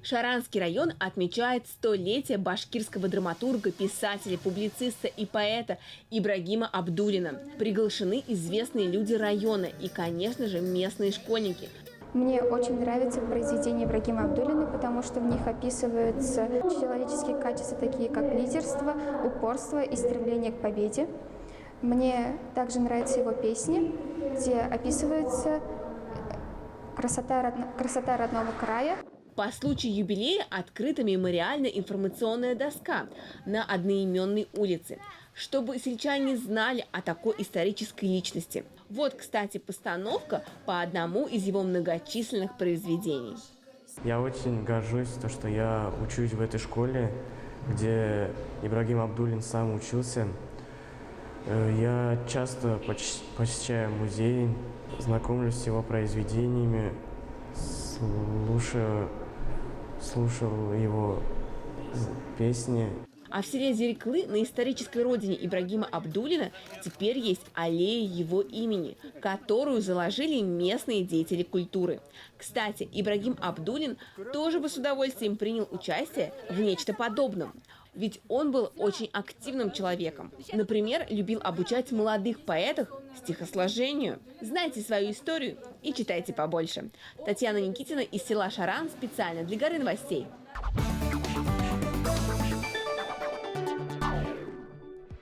Шаранский район отмечает 100-летие башкирского драматурга, писателя, публициста и поэта Ибрагима Абдуллина. Приглашены известные люди района и, конечно же, местные школьники. Мне очень нравятся произведения Ибрагима Абдуллина, потому что в них описываются человеческие качества, такие как лидерство, упорство и стремление к победе. Мне также нравятся его песни, где описывается красота родного края. По случаю юбилея открыта мемориально-информационная доска на одноименной улице, чтобы сельчане знали о такой исторической личности. Вот, кстати, постановка по одному из его многочисленных произведений. Я очень горжусь, что я учусь в этой школе, где Ибрагим Абдуллин сам учился. Я часто посещаю музей, знакомлюсь с его произведениями, слушал его песни. А в селе Зереклы, на исторической родине Ибрагима Абдуллина, теперь есть аллея его имени, которую заложили местные деятели культуры. Кстати, Ибрагим Абдуллин тоже бы с удовольствием принял участие в нечто подобном. Ведь он был очень активным человеком. Например, любил обучать молодых поэтов стихосложению. Знайте свою историю и читайте побольше. Татьяна Никитина из села Шаран специально для Горы новостей.